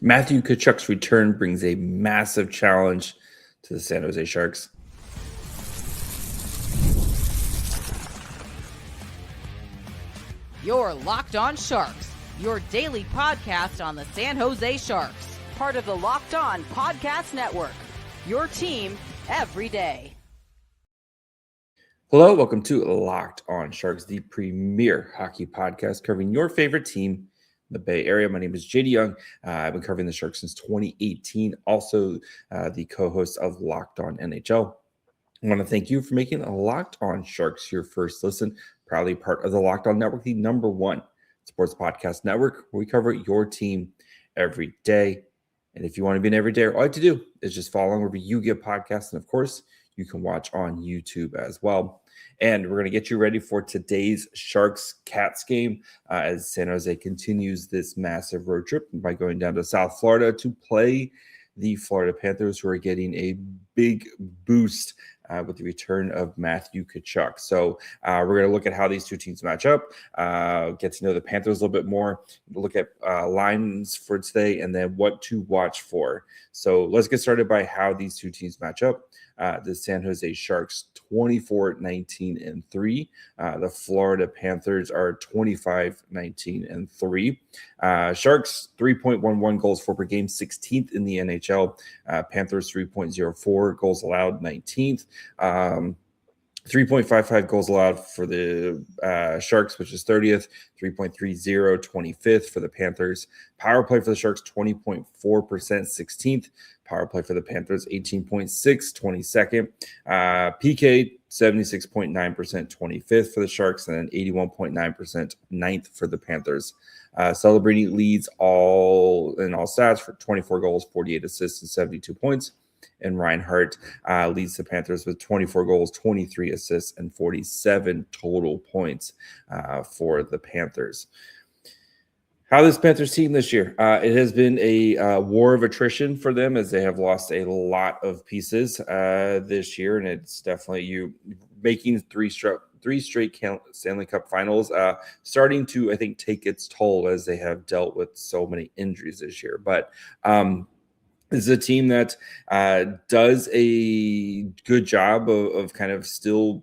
Matthew Tkachuk's return brings a massive challenge to the San Jose Sharks. You're Locked On Sharks, your daily podcast on the San Jose Sharks, part of the Locked On Podcast Network, your team every day. Hello, welcome to Locked On Sharks, the premier hockey podcast covering your favorite team in the Bay Area. My name is JD Young. I've been covering the Sharks since 2018, also the co-host of Locked On NHL. I want to thank you for making Locked On Sharks your first listen. Proudly part of the Locked On Network, the number one sports podcast network, where we cover your team every day. And if you want to be an everyday, all you have to do is just follow wherever you get podcasts. And of course, you can watch on YouTube as well. And we're going to get you ready for today's Sharks-Cats game as San Jose continues this massive road trip by going down to South Florida to play the Florida Panthers, who are getting a big boost with the return of Matthew Tkachuk. So we're going to look at how these two teams match up, get to know the Panthers a little bit more, look at lines for today, and then what to watch for. So let's get started by how these two teams match up. The San Jose Sharks 24-19-3. The Florida Panthers are 25-19-3. Sharks 3.11 goals for per game, 16th in the NHL. Panthers 3.04 goals allowed, 19th. 3.55 goals allowed for the Sharks, which is 30th, 3.30, 25th for the Panthers. Power play for the Sharks, 20.4%, 16th. Power play for the Panthers, 18.6, 22nd. PK, 76.9%, 25th for the Sharks, and then 81.9%, 9th for the Panthers. Celebrini leads all stats for 24 goals, 48 assists, and 72 points. And Reinhart leads the Panthers with 24 goals, 23 assists, and 47 total points for the Panthers. How this Panthers team this year? It has been a war of attrition for them, as they have lost a lot of pieces this year, and it's definitely you making three straight Stanley Cup finals, starting to, I think, take its toll as they have dealt with so many injuries this year. But this is a team that does a good job of kind of still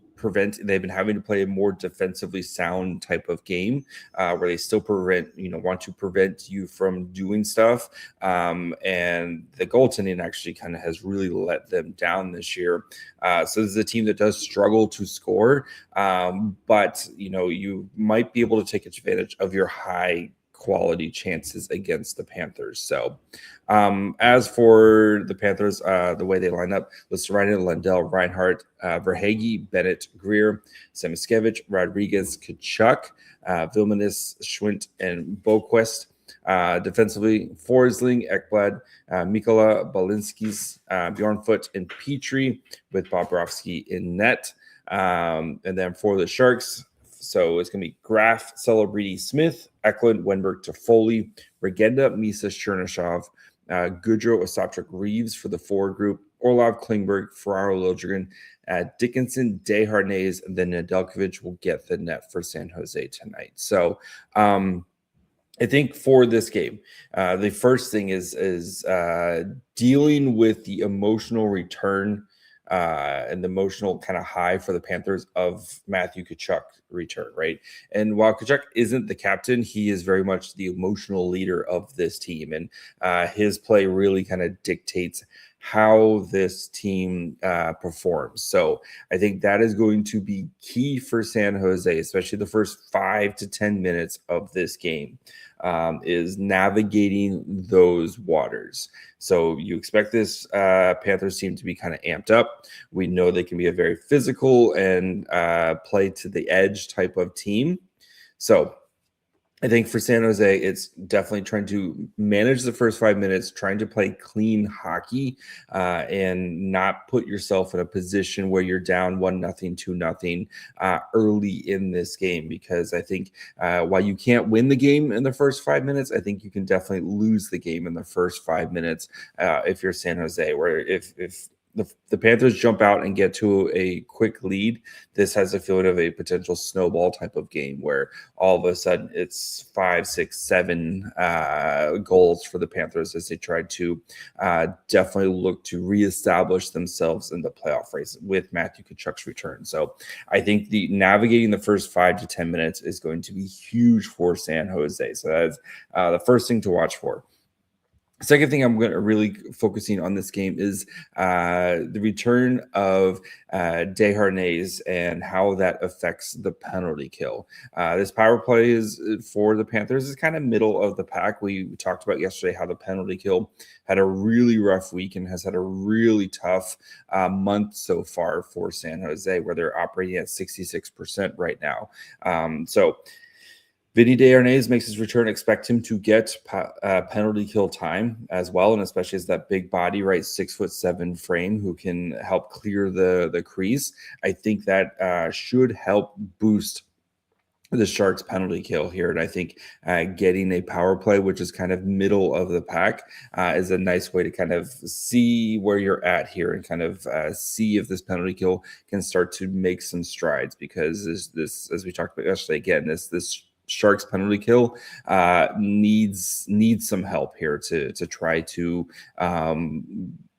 they've been having to play a more defensively sound type of game where they still want to prevent you from doing stuff. And the goaltending actually kind of has really let them down this year. So this is a team that does struggle to score, but you might be able to take advantage of your high quality chances against the Panthers. So as for the Panthers, the way they line up, Listerine, Lundell, Reinhart, Verhaeghe, Bennett, Greer, Samiskevich, Rodriguez, Tkachuk, Vilmanis, Schwint, and Boquist. Defensively, Forsling, Ekblad, Mikola, Balinskis, Bjornfoot, and Petrie, with Bobrovsky in net. And then for the Sharks, so it's going to be Graf, Celebrini, Smith, Eklund, Wenberg, Toffoli, Regenda, Misa-Chernyshov, Goodrow, Osotrik, Reeves for the forward group, Orlov, Klingberg, Ferraro, Liljegren, Dickinson, Desharnais, and then Nedeljkovic will get the net for San Jose tonight. So I think for this game, the first thing is dealing with the emotional return and the emotional kind of high for the Panthers of Matthew Tkachuk return, right? And while Tkachuk isn't the captain, he is very much the emotional leader of this team, and his play really kind of dictates how this team performs. So I think that is going to be key for San Jose, especially the first 5 to 10 minutes of this game, is navigating those waters. So you expect this Panthers team to be kind of amped up. We know they can be a very physical and play to the edge type of team. So I think for San Jose, it's definitely trying to manage the first 5 minutes, trying to play clean hockey, and not put yourself in a position where you're down 1-0, 2-0 early in this game. Because I think while you can't win the game in the first 5 minutes, I think you can definitely lose the game in the first 5 minutes if you're San Jose. Where if the Panthers jump out and get to a quick lead, this has a feeling of a potential snowball type of game where all of a sudden it's 5, 6, 7 goals for the Panthers as they try to definitely look to reestablish themselves in the playoff race with Matthew Tkachuk's return. So I think the navigating the first 5 to 10 minutes is going to be huge for San Jose. So that's the first thing to watch for. Second thing I'm going to really focusing on this game is the return of Desharnais and how that affects the penalty kill. This power play is for the Panthers is kind of middle of the pack. We talked about yesterday how the penalty kill had a really rough week and has had a really tough month so far for San Jose, where they're operating at 66% right now. So Vinnie Desharnais makes his return. Expect him to get penalty kill time as well, and especially as that big body, right, 6'7" frame who can help clear the crease. I think that should help boost the Sharks penalty kill here. And I think getting a power play, which is kind of middle of the pack, is a nice way to kind of see where you're at here and kind of see if this penalty kill can start to make some strides, because this as we talked about yesterday, again, this Sharks penalty kill needs some help here to try to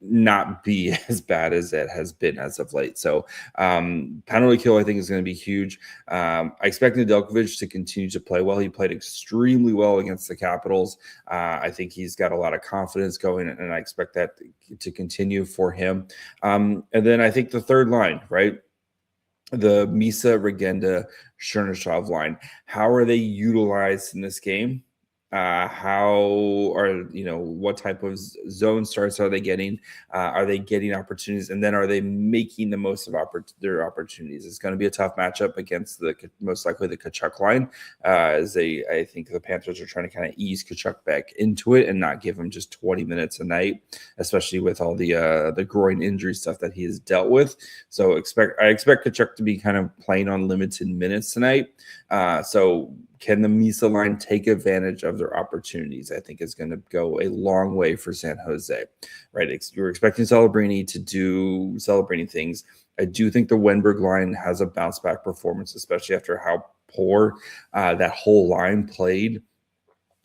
not be as bad as it has been as of late. So penalty kill, I think, is going to be huge. I expect Nedeljkovic to continue to play well. He played extremely well against the Capitals. I think he's got a lot of confidence going, and I expect that to continue for him. And then I think the third line, right? The Misa-Regenda-Chernyshov line. How are they utilized in this game? What type of zone starts are they getting? Are they getting opportunities? And then are they making the most of their opportunities? It's going to be a tough matchup against most likely the Tkachuk line, I think the Panthers are trying to kind of ease Tkachuk back into it and not give him just 20 minutes a night, especially with all the groin injury stuff that he has dealt with. So I expect Tkachuk to be kind of playing on limited minutes tonight. So can the Misa line take advantage of their opportunities? I think is going to go a long way for San Jose, right? You're expecting Celebrini to do Celebrini things. I do think the Wenberg line has a bounce back performance, especially after how poor that whole line played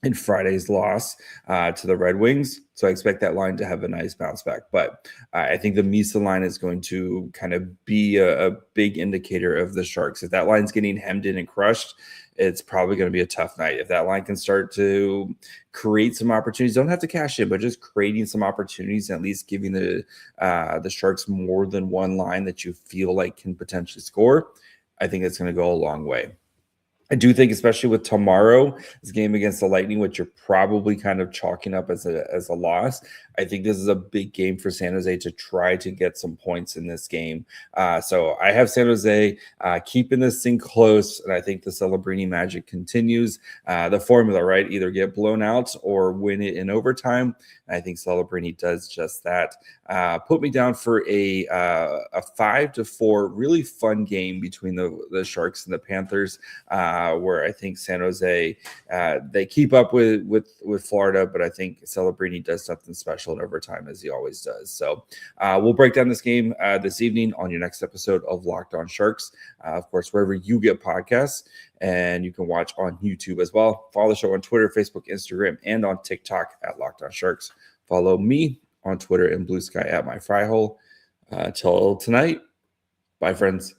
in Friday's loss to the Red Wings. So I expect that line to have a nice bounce back. But I think the Misa line is going to kind of be a big indicator of the Sharks. If that line's getting hemmed in and crushed, it's probably going to be a tough night. If that line can start to create some opportunities, don't have to cash in, but just creating some opportunities and at least giving the Sharks more than one line that you feel like can potentially score, I think it's going to go a long way. I do think, especially with tomorrow's game against the Lightning, which you're probably kind of chalking up as a loss, I think this is a big game for San Jose to try to get some points in this game. So I have San Jose keeping this thing close, and I think the Celebrini magic continues. The formula, right? Either get blown out or win it in overtime. And I think Celebrini does just that. Put me down for a 5-4 really fun game between the Sharks and the Panthers. Where I think San Jose, they keep up with Florida, but I think Celebrini does something special in overtime, as he always does. So we'll break down this game this evening on your next episode of Locked On Sharks. Of course, wherever you get podcasts, and you can watch on YouTube as well. Follow the show on Twitter, Facebook, Instagram, and on TikTok at Locked On Sharks. Follow me on Twitter and Blue Sky at My Fry Hole. Till tonight, bye, friends.